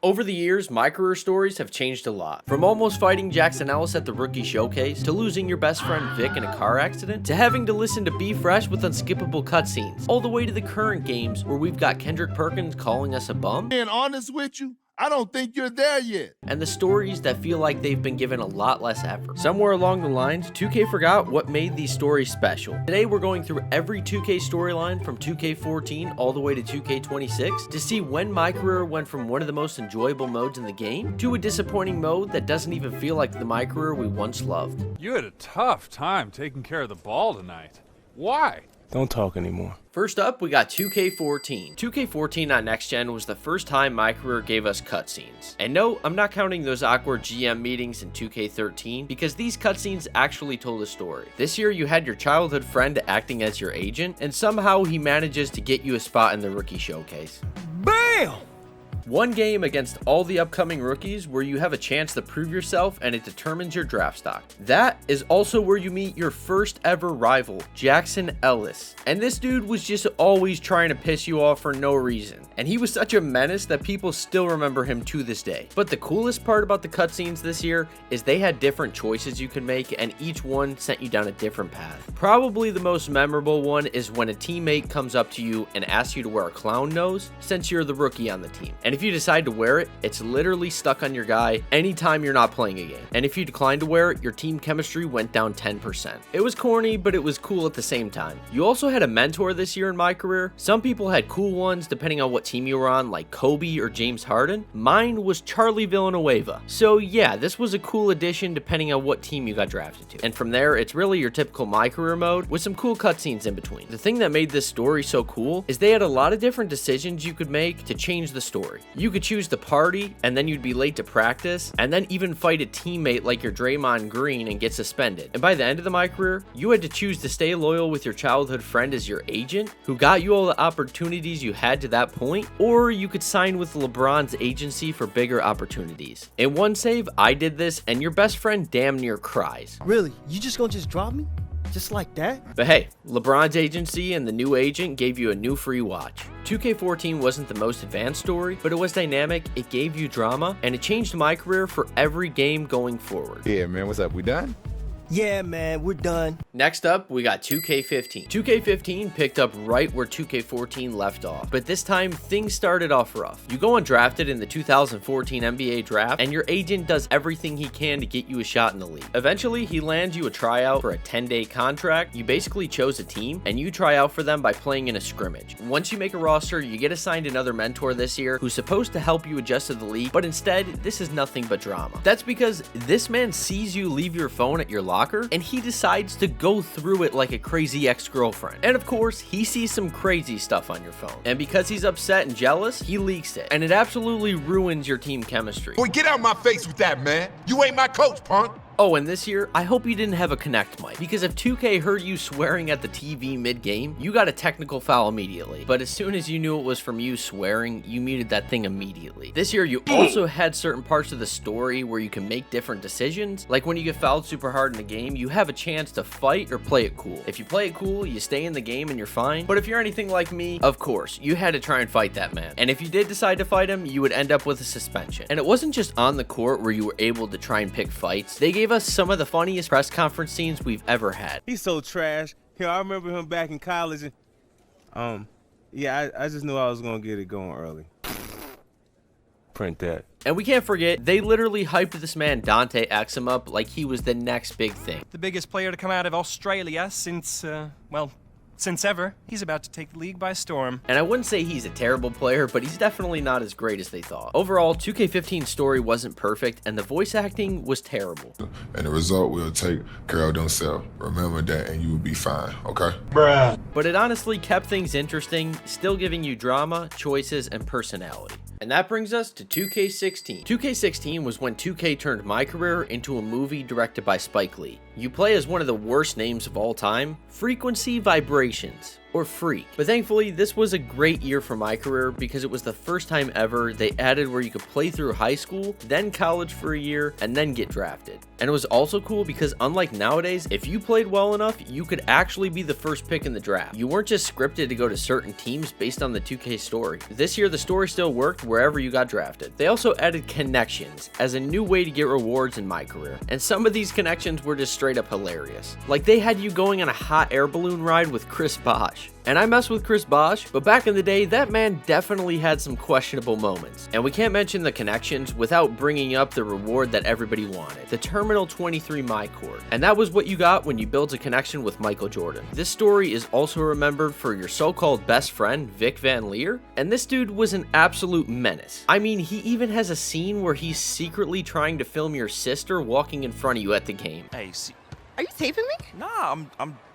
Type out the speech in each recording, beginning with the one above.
Over the years, Mycareer stories have changed a lot. From almost fighting Jackson Ellis at the rookie showcase, to losing your best friend Vic in a car accident, to having to listen to Be Fresh with unskippable cutscenes, all the way to the current games where we've got Kendrick Perkins calling us a bum. Being honest with you, I don't think you're there yet. And the stories that feel like they've been given a lot less effort. Somewhere along the lines, 2K forgot what made these stories special. Today we're going through every 2K storyline from 2K14 all the way to 2K26 to see when Mycareer went from one of the most enjoyable modes in the game to a disappointing mode that doesn't even feel like the Mycareer we once loved. You had a tough time taking care of the ball tonight. Why? Don't talk anymore. First up, we got 2K14. 2K14 on Next Gen was the first time Mycareer gave us cutscenes. And no, I'm not counting those awkward GM meetings in 2K13 because these cutscenes actually told a story. This year, you had your childhood friend acting as your agent, and somehow he manages to get you a spot in the rookie showcase. BAM! One game against all the upcoming rookies where you have a chance to prove yourself and it determines your draft stock. That is also where you meet your first ever rival, Jackson Ellis. And this dude was just always trying to piss you off for no reason. And he was such a menace that people still remember him to this day. But the coolest part about the cutscenes this year is they had different choices you could make and each one sent you down a different path. Probably the most memorable one is when a teammate comes up to you and asks you to wear a clown nose since you're the rookie on the team. And if you decide to wear it, it's literally stuck on your guy anytime you're not playing a game. And if you decline to wear it, your team chemistry went down 10%. It was corny, but it was cool at the same time. You also had a mentor this year in Mycareer. Some people had cool ones depending on what team you were on, like Kobe or James Harden. Mine was Charlie Villanueva. So yeah, this was a cool addition depending on what team you got drafted to. And from there, it's really your typical Mycareer mode with some cool cutscenes in between. The thing that made this story so cool is they had a lot of different decisions you could make to change the story. You could choose to party, and then you'd be late to practice, and then even fight a teammate like your Draymond Green and get suspended. And by the end of the Mycareer, you had to choose to stay loyal with your childhood friend as your agent, who got you all the opportunities you had to that point, or you could sign with LeBron's agency for bigger opportunities. In one save, I did this, and your best friend damn near cries. Really? You just gonna drop me? Just like that? But hey, LeBron's agency and the new agent gave you a new free watch. 2K14 wasn't the most advanced story, but it was dynamic, it gave you drama, and it changed Mycareer for every game going forward. Yeah, man, what's up? We done? Yeah, man, we're done. Next up, we got 2K15. 2K15 picked up right where 2K14 left off, but this time things started off rough. You go undrafted in the 2014 NBA draft, and your agent does everything he can to get you a shot in the league. Eventually, he lands you a tryout for a 10-day contract. You basically chose a team, and you try out for them by playing in a scrimmage. Once you make a roster, you get assigned another mentor this year who's supposed to help you adjust to the league, but instead, this is nothing but drama. That's because this man sees you leave your phone at your locker, and he decides to go through it like a crazy ex-girlfriend. And of course, he sees some crazy stuff on your phone. And because he's upset and jealous, he leaks it. And it absolutely ruins your team chemistry. Boy, get out my face with that, man. You ain't my coach, punk. Oh, and this year, I hope you didn't have a Connect mic, because if 2K heard you swearing at the TV mid-game, you got a technical foul immediately. But as soon as you knew it was from you swearing, you muted that thing immediately. This year, you also had certain parts of the story where you can make different decisions. Like when you get fouled super hard in the game, you have a chance to fight or play it cool. If you play it cool, you stay in the game and you're fine. But if you're anything like me, of course, you had to try and fight that man. And if you did decide to fight him, you would end up with a suspension. And it wasn't just on the court where you were able to try and pick fights. They gave us some of the funniest press conference scenes we've ever had. He's so trash. You know, I remember him back in college. And, yeah, I just knew I was going to get it going early. Print that. And we can't forget, they literally hyped this man Dante Exum up like he was the next big thing. The biggest player to come out of Australia since, since ever. He's about to take the league by storm. And I wouldn't say he's a terrible player, but he's definitely not as great as they thought. Overall, 2K15's story wasn't perfect, and the voice acting was terrible. And the result will take care of themselves. Remember that, and you will be fine, okay? Bruh. But it honestly kept things interesting, still giving you drama, choices, and personality. And that brings us to 2K16. 2K16 was when 2K turned Mycareer into a movie directed by Spike Lee. You play as one of the worst names of all time, Frequency Vibrations. or freak. But thankfully, this was a great year for Mycareer because it was the first time ever they added where you could play through high school, then college for a year, and then get drafted. And it was also cool because unlike nowadays, if you played well enough, you could actually be the first pick in the draft. You weren't just scripted to go to certain teams based on the 2K story. This year, the story still worked wherever you got drafted. They also added connections as a new way to get rewards in Mycareer, and some of these connections were just straight up hilarious. Like they had you going on a hot air balloon ride with Chris Bosh. And I mess with Chris Bosh, but back in the day, that man definitely had some questionable moments. And we can't mention the connections without bringing up the reward that everybody wanted, the Terminal 23 Mycore. And that was what you got when you built a connection with Michael Jordan. This story is also remembered for your so-called best friend, Vic Van Lier, and this dude was an absolute menace. I mean, he even has a scene where he's secretly trying to film your sister walking in front of you at the game. Hey, see. Are you taping me? Nah,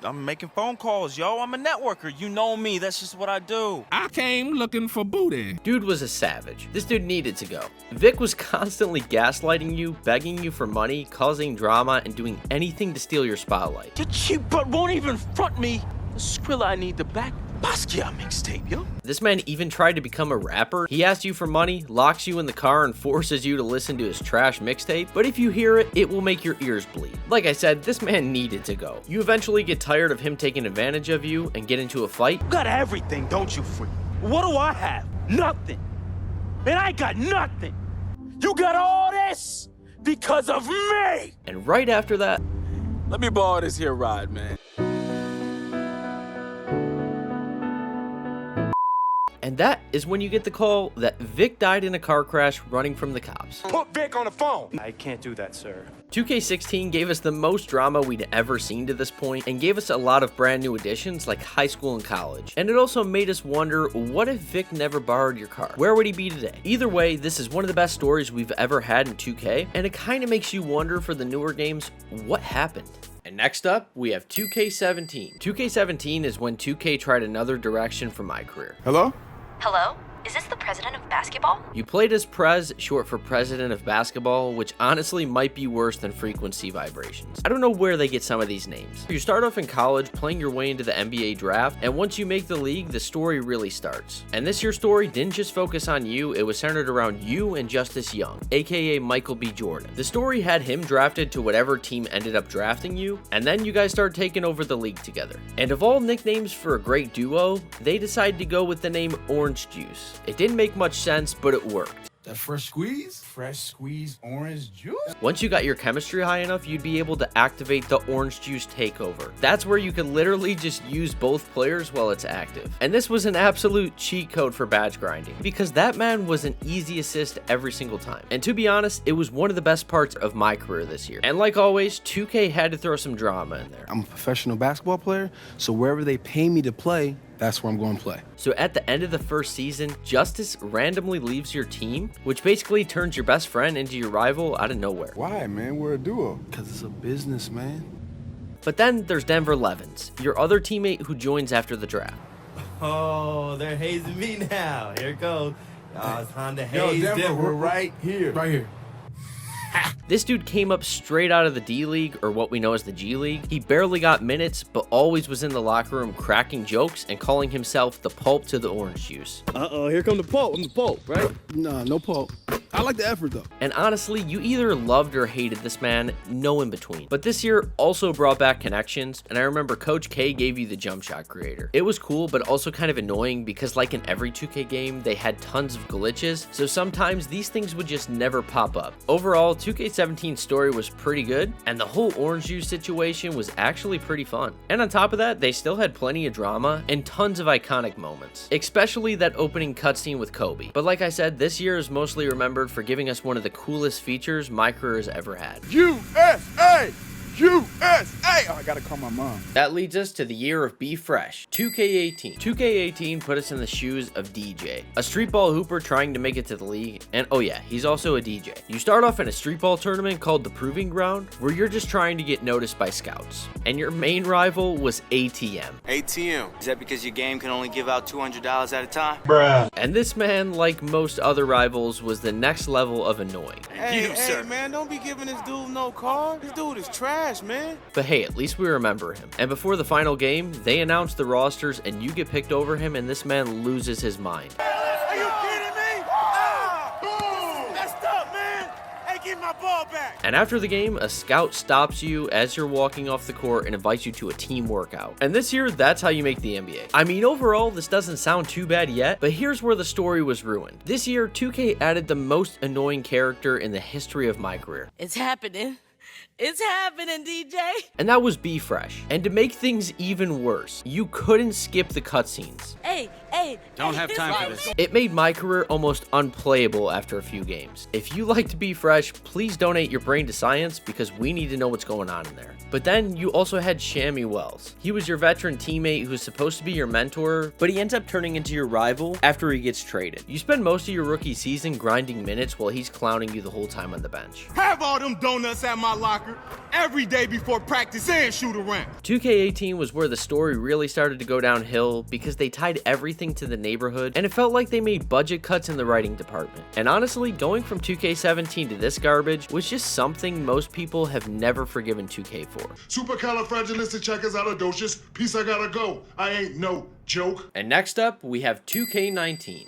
I'm making phone calls, yo. I'm a networker. You know me. That's just what I do. I came looking for booty. Dude was a savage. This dude needed to go. Vic was constantly gaslighting you, begging you for money, causing drama, and doing anything to steal your spotlight. Your cheap butt won't even front me. The Skrilla I need the back. Basquiat mixtape, yo. This man even tried to become a rapper. He asks you for money, locks you in the car, and forces you to listen to his trash mixtape. But if you hear it, it will make your ears bleed. Like I said, this man needed to go. You eventually get tired of him taking advantage of you and get into a fight. You got everything, don't you, freak? What do I have? Nothing. And I got nothing. You got all this because of me. And right after that, let me borrow this here ride, man. and that is when you get the call that Vic died in a car crash running from the cops. Put Vic on the phone. I can't do that, sir. 2K16 gave us the most drama we'd ever seen to this point and gave us a lot of brand new additions like high school and college. And it also made us wonder, what if Vic never borrowed your car? Where would he be today? Either way, this is one of the best stories we've ever had in 2K, and it kind of makes you wonder for the newer games, what happened? And next up, we have 2K17. 2K17 is when 2K tried another direction for Mycareer. Hello? Hello? Is this the president of basketball? You played as Prez, short for President of Basketball, which honestly might be worse than Frequency Vibrations. I don't know where they get some of these names. You start off in college, playing your way into the NBA draft, and once you make the league, the story really starts. And this year's story didn't just focus on you, it was centered around you and Justice Young, aka Michael B. Jordan. The story had him drafted to whatever team ended up drafting you, and then you guys start taking over the league together. And of all nicknames for a great duo, they decided to go with the name Orange Juice. It didn't make much sense, but it worked. That fresh squeeze? Fresh squeeze orange juice? Once you got your chemistry high enough, you'd be able to activate the Orange Juice Takeover. That's where you could literally just use both players while it's active. And this was an absolute cheat code for badge grinding, because that man was an easy assist every single time. And to be honest, it was one of the best parts of Mycareer this year. And like always, 2K had to throw some drama in there. I'm a professional basketball player, so wherever they pay me to play, that's where I'm going to play. So at the end of the first season, Justice randomly leaves your team, which basically turns your best friend into your rival out of nowhere. Why, man? We're a duo. Because it's a business, man. But then there's Denver Levens, your other teammate who joins after the draft. Oh, they're hazing me now. Here it goes. It's time to haze Yo, Denver, Denver. we're right here. Right here. This dude came up straight out of the D League, or what we know as the G League. He barely got minutes, but always was in the locker room cracking jokes and calling himself the pulp to the orange juice. Uh-oh, here come the pulp. I'm the pulp, right? Nah, no pulp. I like the effort, though. And honestly, you either loved or hated this man, no in between. But this year also brought back connections, and I remember Coach K gave you the jump shot creator. It was cool, but also kind of annoying because like in every 2K game, they had tons of glitches, so sometimes these things would just never pop up. Overall, 2K17's story was pretty good, and the whole orange juice situation was actually pretty fun. And on top of that, they still had plenty of drama and tons of iconic moments, especially that opening cutscene with Kobe. But like I said, this year is mostly remembered for giving us one of the coolest features Mycareer has ever had. USA! USA! Oh, I gotta call my mom. That leads us to the year of Be Fresh, 2K18. 2K18 put us in the shoes of DJ, a street ball hooper trying to make it to the league, and oh yeah, he's also a DJ. You start off in a street ball tournament called the Proving Ground, where you're just trying to get noticed by scouts, and your main rival was ATM. ATM? Is that because your game can only give out $200 at a time? Bruh. And this man, like most other rivals, was the next level of annoying. Hey, man, don't be giving this dude no card. This dude is trash, man. man. But hey, at least we remember him. And before the final game, they announce the rosters and you get picked over him and this man loses his mind. Are you kidding me? Ah! Messed up, man. Hey, give my ball back. And after the game, a scout stops you as you're walking off the court and invites you to a team workout. And this year, that's how you make the NBA. I mean, overall, this doesn't sound too bad yet, but here's where the story was ruined. This year, 2K added the most annoying character in the history of Mycareer. It's happening. It's happening, DJ. And that was Be Fresh. And to make things even worse, you couldn't skip the cutscenes. Hey. Don't have time for this. It made Mycareer almost unplayable after a few games. If you like to Be Fresh, please donate your brain to science because we need to know what's going on in there. But then you also had Shammy Wells. He was your veteran teammate who was supposed to be your mentor, but he ends up turning into your rival after he gets traded. You spend most of your rookie season grinding minutes while he's clowning you the whole time on the bench. Have all them donuts at my locker every day before practice and shoot around. 2K18 was where the story really started to go downhill because they tied everything to the neighborhood and it felt like they made budget cuts in the writing department. And honestly, going from 2K17 to this garbage was just something most people have never forgiven 2K for. Supercalifragilisticexpialidocious. Peace, I gotta go. I ain't no joke. And next up, we have 2K19.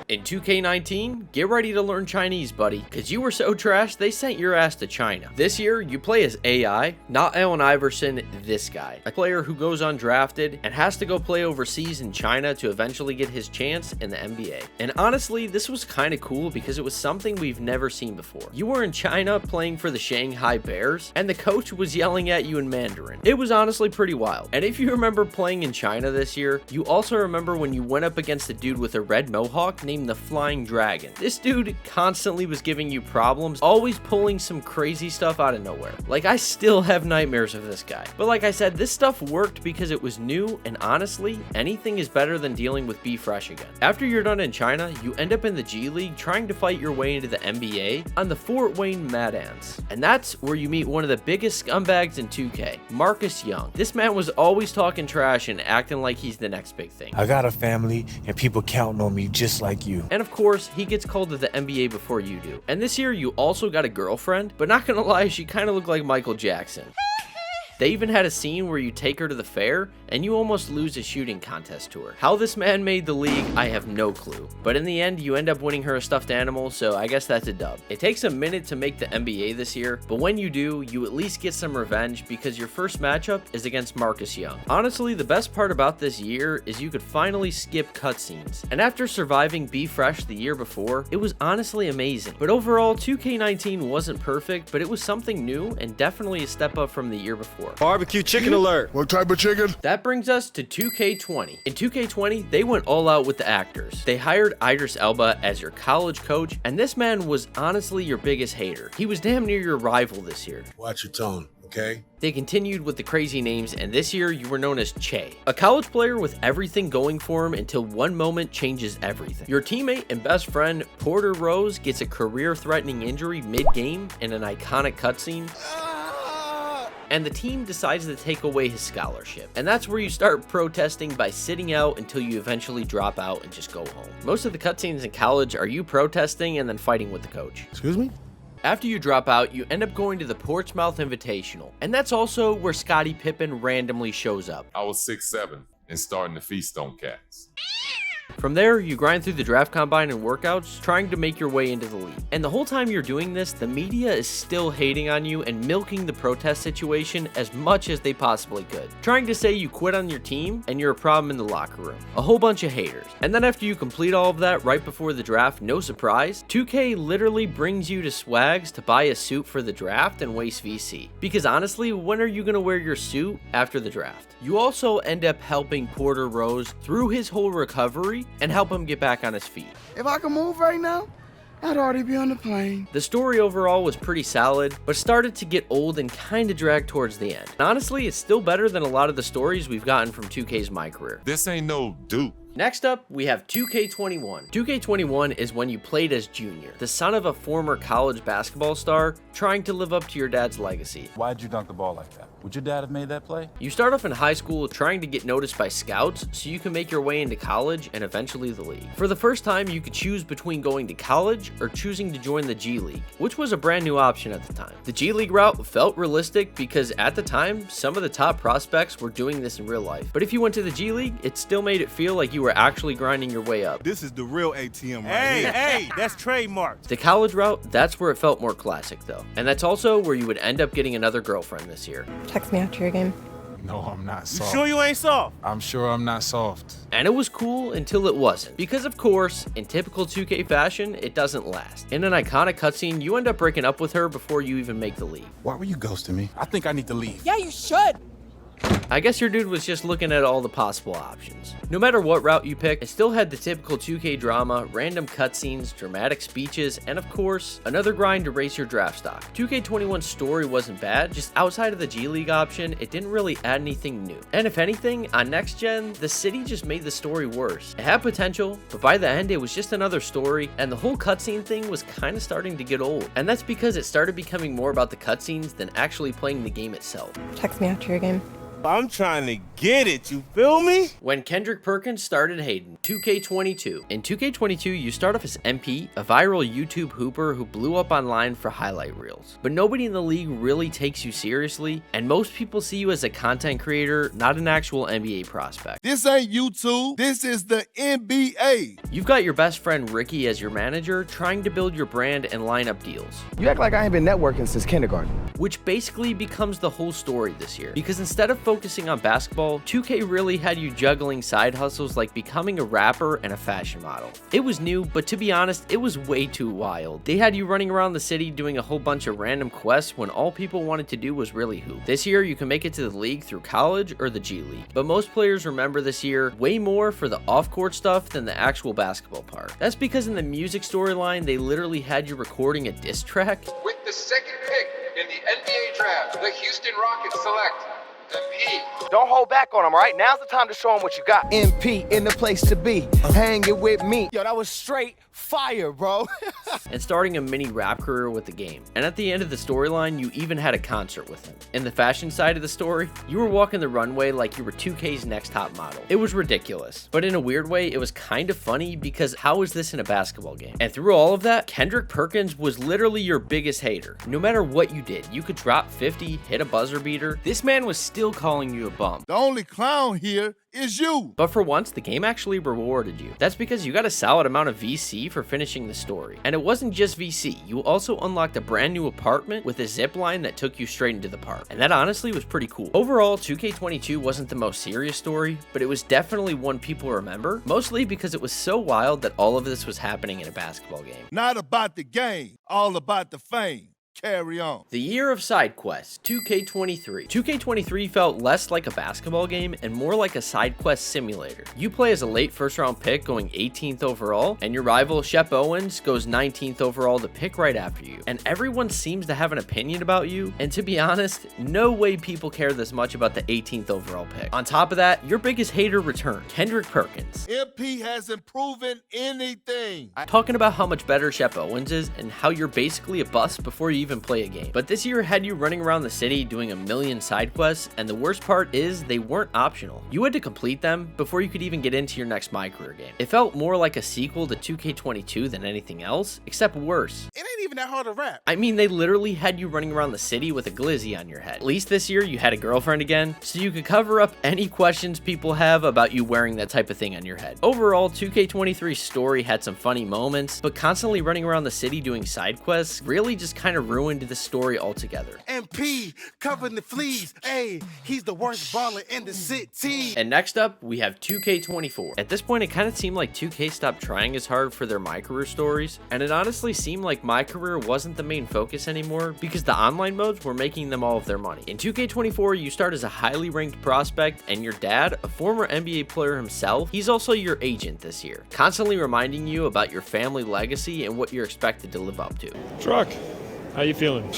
In 2K19, get ready to learn Chinese, buddy, because you were so trash they sent your ass to China. This year, you play as AI, not Allen Iverson, this guy. A player who goes undrafted and has to go play overseas in China to eventually get his chance in the NBA. And honestly, this was kind of cool because it was something we've never seen before. You were in China playing for the Shanghai Bears, and the coach was yelling at you in Mandarin. It was honestly pretty wild. And if you remember playing in China this year, you also remember when you went up against a dude with a red mohawk named the Flying Dragon. This dude constantly was giving you problems, always pulling some crazy stuff out of nowhere. Like, I still have nightmares of this guy. But like I said, this stuff worked because it was new, and honestly, anything is better than dealing with Be Fresh again. After you're done in China, you end up in the G League trying to fight your way into the NBA on the Fort Wayne Mad Ants. And that's where you meet one of the biggest scumbags in 2K, Marcus Young. This man was always talking trash and acting like he's the next big thing. I got a family and people counting on me just like you. And of course, he gets called to the NBA before you do. And this year, you also got a girlfriend, but not gonna lie, she kind of looked like Michael Jackson. They even had a scene where you take her to the fair and you almost lose a shooting contest to her. How this man made the league, I have no clue. But in the end, you end up winning her a stuffed animal, so I guess that's a dub. It takes a minute to make the NBA this year, but when you do, you at least get some revenge because your first matchup is against Marcus Young. Honestly, the best part about this year is you could finally skip cutscenes. And after surviving Be Fresh the year before, it was honestly amazing. But overall, 2K19 wasn't perfect, but it was something new and definitely a step up from the year before. Barbecue chicken alert. What type of chicken? That brings us to 2K20. In 2K20, they went all out with the actors. They hired Idris Elba as your college coach, and this man was honestly your biggest hater. He was damn near your rival this year. Watch your tone, okay? They continued with the crazy names, and this year you were known as Che, a college player with everything going for him until one moment changes everything. Your teammate and best friend, Porter Rose, gets a career-threatening injury mid-game in an iconic cutscene. And the team decides to take away his scholarship. And that's where you start protesting by sitting out until you eventually drop out and just go home. Most of the cutscenes in college are you protesting and then fighting with the coach. Excuse me? After you drop out, you end up going to the Portsmouth Invitational. And that's also where Scottie Pippen randomly shows up. I was 6'7" and starting to feast on cats. From there, you grind through the draft combine and workouts, trying to make your way into the league. And the whole time you're doing this, the media is still hating on you and milking the protest situation as much as they possibly could. Trying to say you quit on your team and you're a problem in the locker room. A whole bunch of haters. And then after you complete all of that right before the draft, no surprise, 2K literally brings you to Swags to buy a suit for the draft and waste VC. Because honestly, when are you going to wear your suit after the draft? You also end up helping Porter Rose through his whole recovery and help him get back on his feet. If I could move right now, I'd already be on the plane. The story overall was pretty solid, but started to get old and kinda dragged towards the end. And honestly, it's still better than a lot of the stories we've gotten from 2K's Mycareer. This ain't no Duke. Next up, we have 2K21. 2K21 is when you played as Junior, the son of a former college basketball star trying to live up to your dad's legacy. Why'd you dunk the ball like that? Would your dad have made that play? You start off in high school trying to get noticed by scouts so you can make your way into college and eventually the league. For the first time, you could choose between going to college or choosing to join the G League, which was a brand new option at the time. The G League route felt realistic because at the time, some of the top prospects were doing this in real life. But if you went to the G League, it still made it feel like you were actually grinding your way up. This is the real ATM right here. Hey, that's trademarked. The college route, that's where it felt more classic though. And that's also where you would end up getting another girlfriend this year. Text me after your game. No, I'm not You soft. sure you ain't soft? I'm sure I'm not soft. And it was cool until it wasn't. Because of course, in typical 2K fashion, it doesn't last. In an iconic cutscene, you end up breaking up with her before you even make the league. Why were you ghosting me? I think I need to leave. Yeah, you should. I guess your dude was just looking at all the possible options. No matter what route you picked, it still had the typical 2K drama, random cutscenes, dramatic speeches, and of course, another grind to raise your draft stock. 2K21's story wasn't bad, just outside of the G League option, it didn't really add anything new. And if anything, on next gen, the city just made the story worse. It had potential, but by the end it was just another story, and the whole cutscene thing was kind of starting to get old. And that's because it started becoming more about the cutscenes than actually playing the game itself. Text me after your game. I'm trying to get it, you feel me? When Kendrick Perkins started hating, 2K22. In 2K22, you start off as MP, a viral YouTube hooper who blew up online for highlight reels. But nobody in the league really takes you seriously, and most people see you as a content creator, not an actual NBA prospect. This ain't YouTube, this is the NBA. You've got your best friend Ricky as your manager, trying to build your brand and line up deals. You act like I ain't been networking since kindergarten. Which basically becomes the whole story this year, because instead of focusing on basketball, 2K really had you juggling side hustles like becoming a rapper and a fashion model. It was new, but to be honest, it was way too wild. They had you running around the city doing a whole bunch of random quests when all people wanted to do was really hoop. This year, you can make it to the league through college or the G League, but most players remember this year way more for the off-court stuff than the actual basketball part. That's because in the music storyline, they literally had you recording a diss track. With the second pick in the NBA draft, the Houston Rockets select MP. Don't hold back on him, all right? Now's the time to show him what you got. MP in the place to be, hanging with me. Yo, that was straight fire, bro. And starting a mini rap career with the game. And at the end of the storyline, you even had a concert with him. In the fashion side of the story, you were walking the runway like you were 2K's next top model. It was ridiculous. But in a weird way, it was kind of funny because how is this in a basketball game? And through all of that, Kendrick Perkins was literally your biggest hater. No matter what you did, you could drop 50, hit a buzzer beater. This man was still calling you a bum. The only clown here is you. But for once, the game actually rewarded you. That's because you got a solid amount of VC for finishing the story. And it wasn't just VC, you also unlocked a brand new apartment with a zip line that took you straight into the park. And that honestly was pretty cool. Overall, 2K22 wasn't the most serious story, but it was definitely one people remember, mostly because it was so wild that all of this was happening in a basketball game. Not about the game, all about the fame. Carry on. The year of side quests, 2K23. 2K23 felt less like a basketball game and more like a side quest simulator. You play as a late first round pick going 18th overall, and your rival Shep Owens goes 19th overall to pick right after you. And everyone seems to have an opinion about you, and to be honest, no way people care this much about the 18th overall pick. On top of that, your biggest hater returned, Kendrick Perkins. MP hasn't proven anything. Talking about how much better Shep Owens is and how you're basically a bust before you even play a game. But this year had you running around the city doing a million side quests, and the worst part is they weren't optional. You had to complete them before you could even get into your next Mycareer game. It felt more like a sequel to 2K22 than anything else, except worse. It ain't even that hard to rap. I mean, they literally had you running around the city with a glizzy on your head. At least this year you had a girlfriend again, so you could cover up any questions people have about you wearing that type of thing on your head. Overall, 2K23's story had some funny moments, but constantly running around the city doing side quests really just kind of ruined the story altogether. MP covering the fleas. Hey, he's the worst baller in the city. And next up, we have 2K24. At this point, it kind of seemed like 2K stopped trying as hard for their Mycareer stories, and it honestly seemed like Mycareer wasn't the main focus anymore because the online modes were making them all of their money. In 2K24, you start as a highly ranked prospect, and your dad, a former NBA player himself, he's also your agent this year, constantly reminding you about your family legacy and what you're expected to live up to. Truck, how you feeling?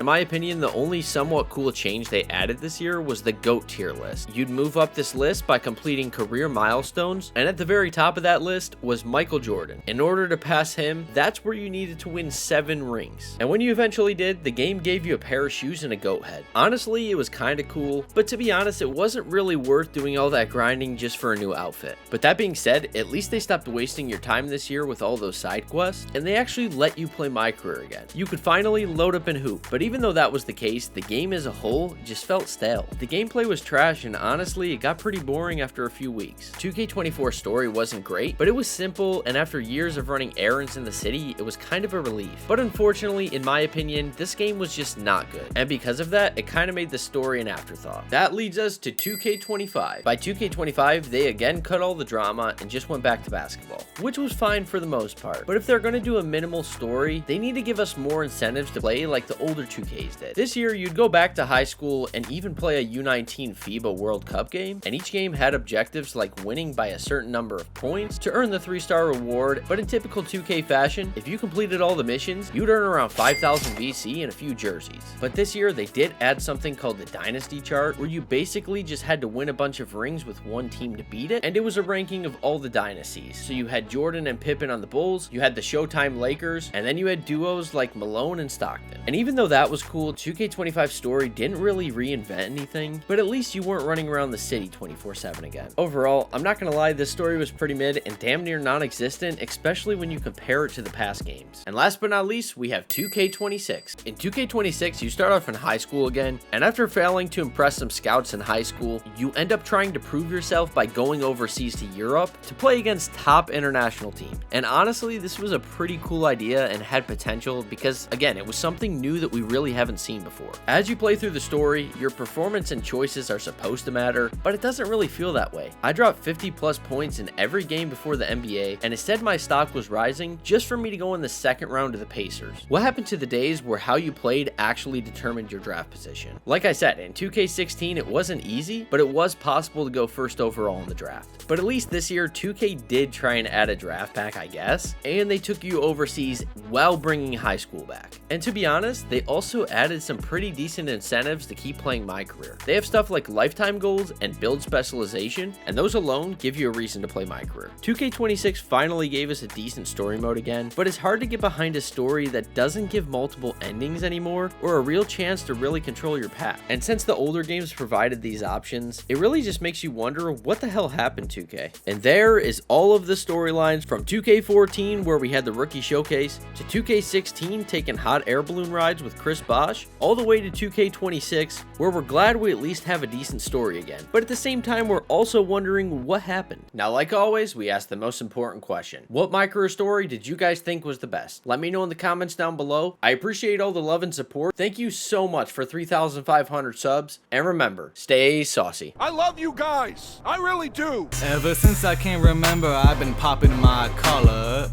In my opinion, the only somewhat cool change they added this year was the GOAT tier list. You'd move up this list by completing career milestones, and at the very top of that list was Michael Jordan. In order to pass him, that's where you needed to win 7 rings. And when you eventually did, the game gave you a pair of shoes and a GOAT head. Honestly, it was kinda cool, but to be honest, it wasn't really worth doing all that grinding just for a new outfit. But that being said, at least they stopped wasting your time this year with all those side quests, and they actually let you play Mycareer again. You could finally load up and hoop, but even though that was the case, the game as a whole just felt stale. The gameplay was trash, and honestly, it got pretty boring after a few weeks. 2K24's story wasn't great, but it was simple, and after years of running errands in the city, it was kind of a relief. But unfortunately, in my opinion, this game was just not good, and because of that, it kind of made the story an afterthought. That leads us to 2K25. By 2K25, they again cut all the drama and just went back to basketball, which was fine for the most part. But if they're going to do a minimal story, they need to give us more incentives to play like the older 2Ks did. This year, you'd go back to high school and even play a U19 FIBA World Cup game, and each game had objectives like winning by a certain number of points to earn the 3-star reward. But in typical 2K fashion, if you completed all the missions, you'd earn around 5,000 VC and a few jerseys. But this year, they did add something called the Dynasty chart, where you basically just had to win a bunch of rings with one team to beat it, and it was a ranking of all the dynasties. So you had Jordan and Pippen on the Bulls, you had the Showtime Lakers, and then you had duos like Malone and Stockton. And even though that was cool, 2K25's story didn't really reinvent anything, but at least you weren't running around the city 24/7 again. Overall, I'm not gonna lie, this story was pretty mid and damn near non-existent, especially when you compare it to the past games. And last but not least, we have 2K26. In 2K26, you start off in high school again, and after failing to impress some scouts in high school, you end up trying to prove yourself by going overseas to Europe to play against top international teams. And honestly, this was a pretty cool idea and had potential because, again, it was something new that we really haven't seen before. As you play through the story, your performance and choices are supposed to matter, but it doesn't really feel that way. I dropped 50+ points in every game before the NBA, and instead my stock was rising just for me to go in the second round of the Pacers. What happened to the days where how you played actually determined your draft position? Like I said, in 2K16 it wasn't easy, but it was possible to go first overall in the draft. But at least this year, 2K did try and add a draft pack, I guess, and they took you overseas while bringing high school back. And to be honest, they also added some pretty decent incentives to keep playing Mycareer. They have stuff like lifetime goals and build specialization, and those alone give you a reason to play Mycareer. 2K26 finally gave us a decent story mode again, but it's hard to get behind a story that doesn't give multiple endings anymore or a real chance to really control your path. And since the older games provided these options, it really just makes you wonder what the hell happened 2K. And there is all of the storylines from 2K14, where we had the rookie showcase, to 2K16 taking hot air balloon rides with Chris Bosh, all the way to 2K26, where we're glad we at least have a decent story again. But at the same time, we're also wondering what happened. Now, like always, we ask the most important question. What Mycareer story did you guys think was the best? Let me know in the comments down below. I appreciate all the love and support. Thank you so much for 3,500 subs. And remember, stay saucy. I love you guys. I really do. Ever since I can remember, I've been popping my collar,